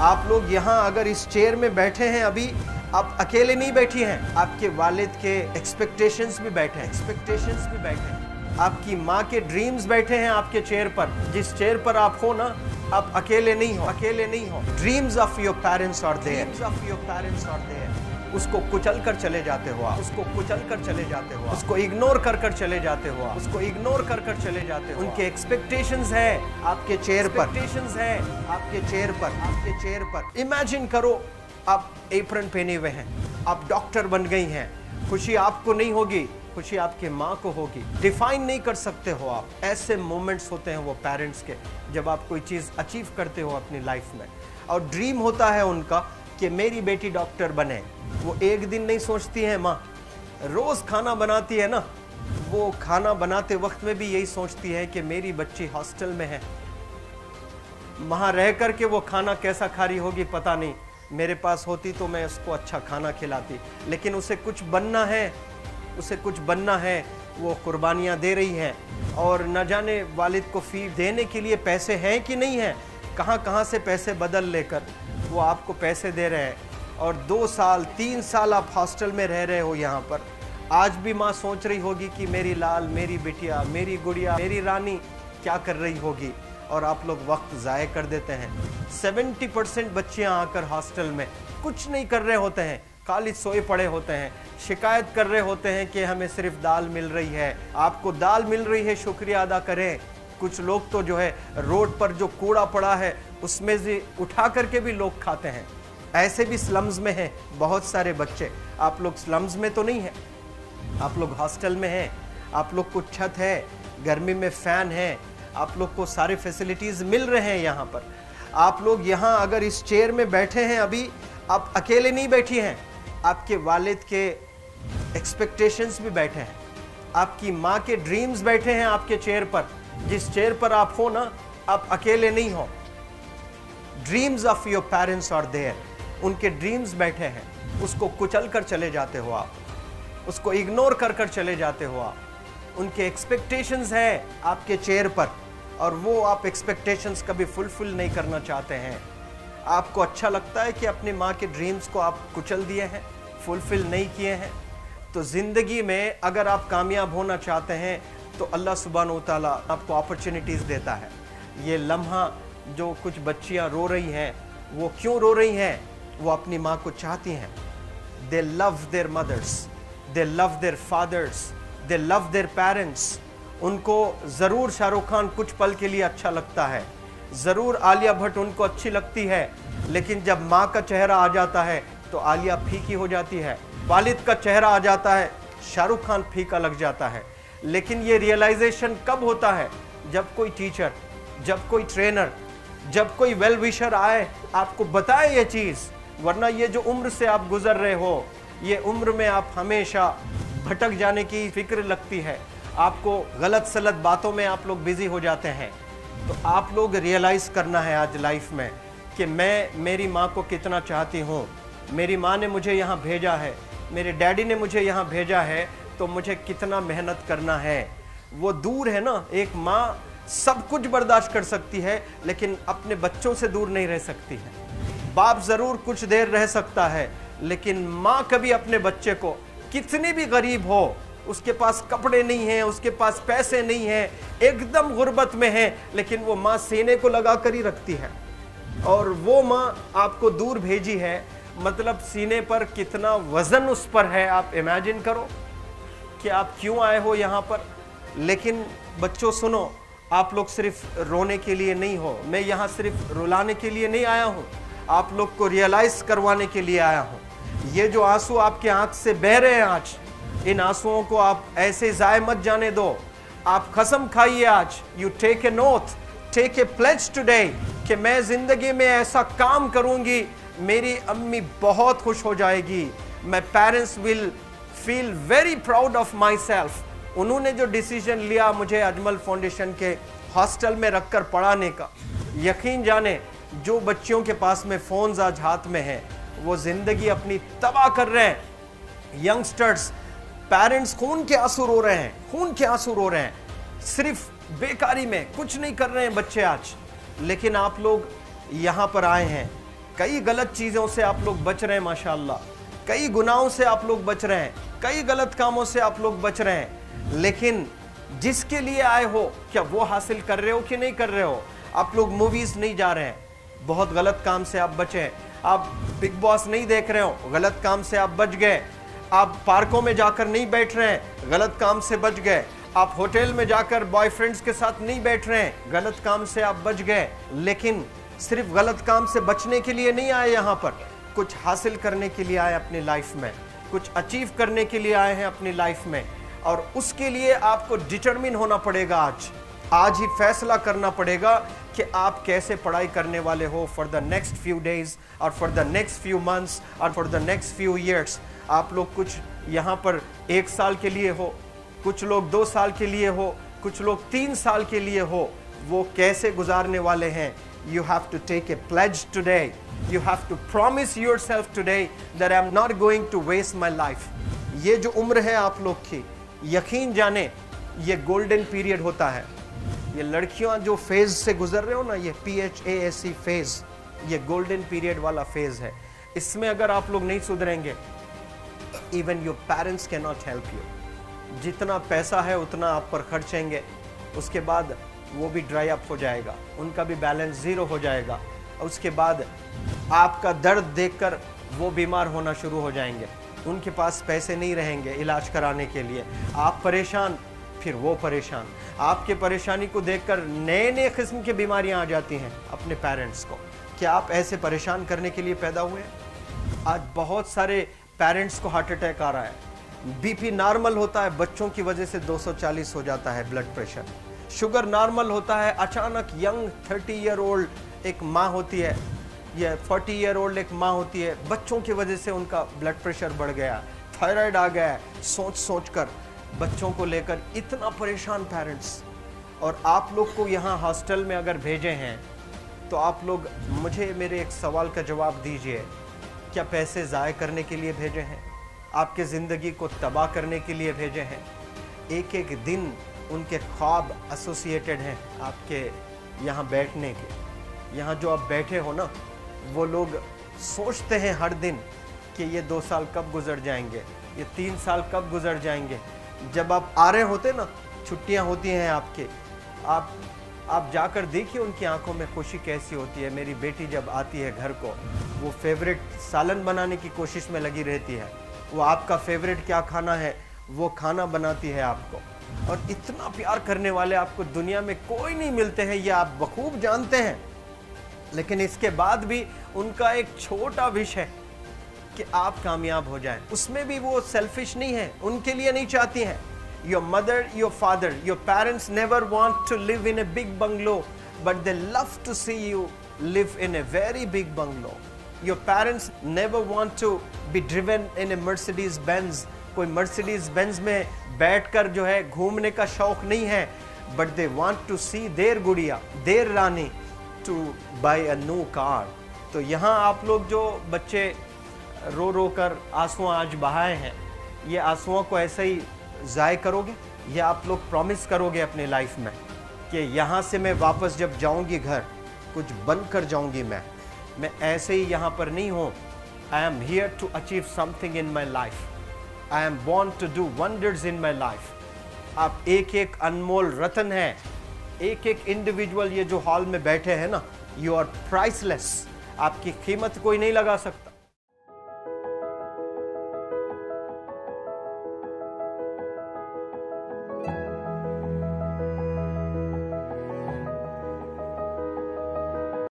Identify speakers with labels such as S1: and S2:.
S1: आप लोग यहाँ अगर इस चेयर में बैठे हैं अभी, आप अकेले नहीं बैठी हैं, आपके वालिद के एक्सपेक्टेशंस भी बैठे हैं, आपकी माँ के ड्रीम्स बैठे हैं आपके चेयर पर। जिस चेयर पर आप हो ना, आप अकेले नहीं हो। Dreams of your parents are there. उसको कुचल कर चले जाते हो आप, उसको इग्नोर कर चले जाते हो आप, उनके एक्सपेक्टेशंस है आपके चेयर पर। इमेजिन करो आप एप्रन पहने हुए हैं, आप डॉक्टर बन गई हैं, खुशी आपको नहीं होगी, खुशी आपके माँ को होगी। डिफाइन नहीं कर सकते हो आप। ऐसे मोमेंट्स होते हैं वो पेरेंट्स के, जब आप कोई चीज़ अचीव करते हो अपनी लाइफ में, और ड्रीम होता है उनका कि मेरी बेटी डॉक्टर बने। वो एक दिन नहीं सोचती है माँ, रोज़ खाना बनाती है ना, वो खाना बनाते वक्त में भी यही सोचती है कि मेरी बच्ची हॉस्टल में है, वहाँ रह कर के वो खाना कैसा खा रही होगी पता नहीं, मेरे पास होती तो मैं उसको अच्छा खाना खिलाती। लेकिन उसे कुछ बनना है, वो कुर्बानियाँ दे रही है, और न जाने वालिद को फी देने के लिए पैसे हैं कि नहीं हैं, कहाँ से पैसे बदल लेकर वो आपको पैसे दे रहे हैं। और 2 साल 3 साल आप हॉस्टल में रह रहे हो यहाँ पर। आज भी माँ सोच रही होगी कि मेरी लाल, मेरी बिटिया, मेरी गुड़िया, मेरी रानी क्या कर रही होगी, और आप लोग वक्त ज़ाय कर देते हैं। 70% बच्चियाँ आकर हॉस्टल में कुछ नहीं कर रहे होते हैं, खाली सोए पड़े होते हैं, शिकायत कर रहे होते हैं कि हमें सिर्फ दाल मिल रही है। आपको दाल मिल रही है, शुक्रिया अदा करें। कुछ लोग तो जो है रोड पर जो कूड़ा पड़ा है उसमें से उठा करके भी लोग खाते हैं। ऐसे भी स्लम्स में हैं बहुत सारे बच्चे। आप लोग स्लम्स में तो नहीं हैं, आप लोग हॉस्टल में हैं, आप लोग को छत है, गर्मी में फ़ैन है, आप लोग को सारे फैसिलिटीज़ मिल रहे हैं यहाँ पर। आप लोग यहाँ अगर इस चेयर में बैठे हैं अभी, आप अकेले नहीं बैठी हैं, आपके वालिद के एक्सपेक्टेशंस भी बैठे हैं, आपकी माँ के ड्रीम्स बैठे हैं आपके चेयर पर। जिस चेयर पर आप हो ना, आप अकेले नहीं हो। Dreams of your parents are there. उनके ड्रीम्स बैठे हैं, उसको कुचल कर चले जाते हो आप, उसको इग्नोर कर चले जाते हो आप। उनके एक्सपेक्टेशंस है आपके चेयर पर, और वो आप एक्सपेक्टेशंस कभी फुलफिल नहीं करना चाहते हैं। आपको अच्छा लगता है कि अपनी माँ के ड्रीम्स को आप कुचल दिए हैं, फुलफिल नहीं किए हैं। तो ज़िंदगी में अगर आप कामयाब होना चाहते हैं तो अल्लाह सुब्हानहू तआला आपको अपॉर्चुनिटीज़ देता है। ये लम्हा जो कुछ बच्चियाँ रो रही हैं, वो क्यों रो रही हैं? वो अपनी माँ को चाहती हैं। They love their mothers, they love their fathers, they love their parents. उनको ज़रूर शाहरुख खान कुछ पल के लिए अच्छा लगता है, ज़रूर आलिया भट्ट उनको अच्छी लगती है, लेकिन जब माँ का चेहरा आ जाता है तो आलिया फीकी हो जाती है। वालिद का चेहरा आ जाता है, शाहरुख खान फीका लग जाता है। लेकिन ये रियलाइजेशन कब होता है? जब कोई टीचर, जब कोई ट्रेनर, जब कोई वेल विशर आए, आपको बताए ये चीज़। वरना ये जो उम्र से आप गुजर रहे हो, ये उम्र में आप हमेशा भटक जाने की फिक्र लगती है, आपको गलत सलत बातों में आप लोग बिजी हो जाते हैं। तो आप लोग रियलाइज़ करना है आज लाइफ में कि मैं मेरी माँ को कितना चाहती हूँ। मेरी माँ ने मुझे यहाँ भेजा है, मेरे डैडी ने मुझे यहाँ भेजा है, तो मुझे कितना मेहनत करना है। वो दूर है ना, एक माँ सब कुछ बर्दाश्त कर सकती है, लेकिन अपने बच्चों से दूर नहीं रह सकती है। बाप ज़रूर कुछ देर रह सकता है, लेकिन माँ कभी अपने बच्चे को, कितनी भी गरीब हो, उसके पास कपड़े नहीं हैं, उसके पास पैसे नहीं हैं, एकदम गुर्बत में है, लेकिन वो माँ सीने को लगा कर ही रखती है। और वो माँ आपको दूर भेजी है, मतलब सीने पर कितना वज़न उस पर है। आप इमेजिन करो कि आप क्यों आए हो यहाँ पर। लेकिन बच्चों सुनो, आप लोग सिर्फ रोने के लिए नहीं हो, मैं यहाँ सिर्फ रुलाने के लिए नहीं आया हूँ, आप लोग को रियलाइज़ करवाने के लिए आया हूँ। ये जो आंसू आपके आँख से बह रहे हैं आज, इन आंसुओं को आप ऐसे ज़ाय मत जाने दो। आप कसम खाइए आज, you take a note, take a pledge today, कि मैं ज़िंदगी में ऐसा काम करूँगी, मेरी अम्मी बहुत खुश हो जाएगी, मैं parents will feel very proud of my self. उन्होंने जो डिसीजन लिया मुझे अजमल फाउंडेशन के हॉस्टल में रखकर पढ़ाने का, यकीन जाने जो बच्चियों के पास में फ़ोन्स आज हाथ में हैं, वो ज़िंदगी अपनी तबाह कर रहे हैं। यंगस्टर्स, पेरेंट्स खून के आंसू रो रहे हैं, खून के आंसू रो रहे हैं, सिर्फ बेकारी में कुछ नहीं कर रहे हैं बच्चे आज। लेकिन आप लोग यहाँ पर आए हैं, कई गलत चीज़ों से आप लोग बच रहे हैं माशाअल्लाह, कई गुनाहों से आप लोग बच रहे हैं, कई गलत कामों से आप लोग बच रहे हैं, लेकिन जिसके लिए आए हो क्या वो हासिल कर रहे हो कि नहीं कर रहे हो? आप लोग मूवीज़ नहीं जा रहे हैं, बहुत गलत काम से आप बचे हैं। आप बिग बॉस नहीं देख रहे हो, गलत काम से आप बच गए। आप पार्कों में जाकर नहीं बैठ रहे हैं, गलत काम से बच गए। आप होटल में जाकर बॉयफ्रेंड्स के साथ नहीं बैठ रहे हैं, गलत काम से आप बच गए। लेकिन सिर्फ गलत काम से बचने के लिए नहीं आए यहाँ पर, कुछ हासिल करने के लिए आए अपनी लाइफ में, कुछ अचीव करने के लिए आए हैं अपनी लाइफ में। और उसके लिए आपको डिटरमिन होना पड़ेगा। आज ही फैसला करना पड़ेगा कि आप कैसे पढ़ाई करने वाले हो for the next few days और for the next few months और for the next few years. आप लोग कुछ यहाँ पर 1 साल के लिए हो, कुछ लोग 2 साल के लिए हो, कुछ लोग 3 साल के लिए हो, वो कैसे गुजारने वाले हैं? You have to take a pledge today. You have to promise yourself today that I'm not going to waste my life. ये जो उम्र है आप लोग की, यकीन जाने ये गोल्डन पीरियड होता है। ये लड़कियां जो फेज से गुजर रहे हो ना, ये PHASE फेज, ये गोल्डन पीरियड वाला फेज है। इसमें अगर आप लोग नहीं सुधरेंगे, even your parents can not help you. जितना पैसा है उतना आप पर खर्चेंगे, उसके बाद वो भी ड्राई अप हो जाएगा, उनका भी बैलेंस ज़ीरो हो जाएगा। उसके बाद आपका दर्द देखकर वो बीमार होना शुरू हो जाएंगे, उनके पास पैसे नहीं रहेंगे इलाज कराने के लिए। आप परेशान, फिर वो परेशान। आपके परेशानी को देखकर नए नए किस्म की बीमारियां आ जाती हैं अपने पेरेंट्स को। क्या आप ऐसे परेशान करने के लिए पैदा हुए? आज बहुत सारे पेरेंट्स को हार्ट अटैक आ रहा है। बीपी नॉर्मल होता है, बच्चों की वजह से 240 हो जाता है ब्लड प्रेशर। शुगर नॉर्मल होता है, अचानक यंग 30 ईयर ओल्ड एक माँ होती है या 40 ईयर ओल्ड एक माँ होती है, बच्चों की वजह से उनका ब्लड प्रेशर बढ़ गया, थायराइड आ गया है। सोच कर बच्चों को लेकर इतना परेशान पेरेंट्स। और आप लोग को यहाँ हॉस्टल में अगर भेजे हैं तो आप लोग मुझे मेरे एक सवाल का जवाब दीजिए, क्या पैसे ज़ाय करने के लिए भेजे हैं? आपके ज़िंदगी को तबाह करने के लिए भेजे हैं? एक एक दिन उनके ख्वाब एसोसिएटेड हैं आपके यहाँ बैठने के। यहाँ जो आप बैठे हो ना, वो लोग सोचते हैं हर दिन कि ये 2 साल कब गुजर जाएंगे, ये 3 साल कब गुजर जाएंगे। जब आप आ रहे होते ना, छुट्टियाँ होती हैं आपके, आप जाकर देखिए उनकी आंखों में खुशी कैसी होती है। मेरी बेटी जब आती है घर को, वो फेवरेट सालन बनाने की कोशिश में लगी रहती है। वो आपका फेवरेट क्या खाना है वो खाना बनाती है आपको। और इतना प्यार करने वाले आपको दुनिया में कोई नहीं मिलते हैं, ये आप बखूब जानते हैं। लेकिन इसके बाद भी उनका एक छोटा विश है कि आप कामयाब हो जाएं। उसमें भी वो सेल्फिश नहीं है, उनके लिए नहीं चाहती हैं। Your mother, your father, your parents never want to live in a big bungalow, but they love to see you live in a very big bungalow. Your parents never want to be driven in a Mercedes Benz. कोई Mercedes Benz में बैठकर जो है घूमने का शौक नहीं है, but they want to see their गुड़िया, their Rani to buy a new car. तो यहाँ आप लोग जो बच्चे रो रो कर आंसू आज बहाए हैं, ये आंसुओं को ऐसे ही ज़ाय करोगे या आप लोग प्रॉमिस करोगे अपनी लाइफ में कि यहाँ से मैं वापस जब जाऊँगी घर, कुछ बन कर जाऊँगी। मैं ऐसे ही यहाँ पर नहीं हूँ। I am here to achieve something in my life, I am born to do wonders in my life. आप एक एक अनमोल रत्न है, एक एक इंडिविजुअल ये जो हॉल में बैठे हैं ना, यू आर प्राइसलेस। आपकी कीमत कोई नहीं लगा सकता।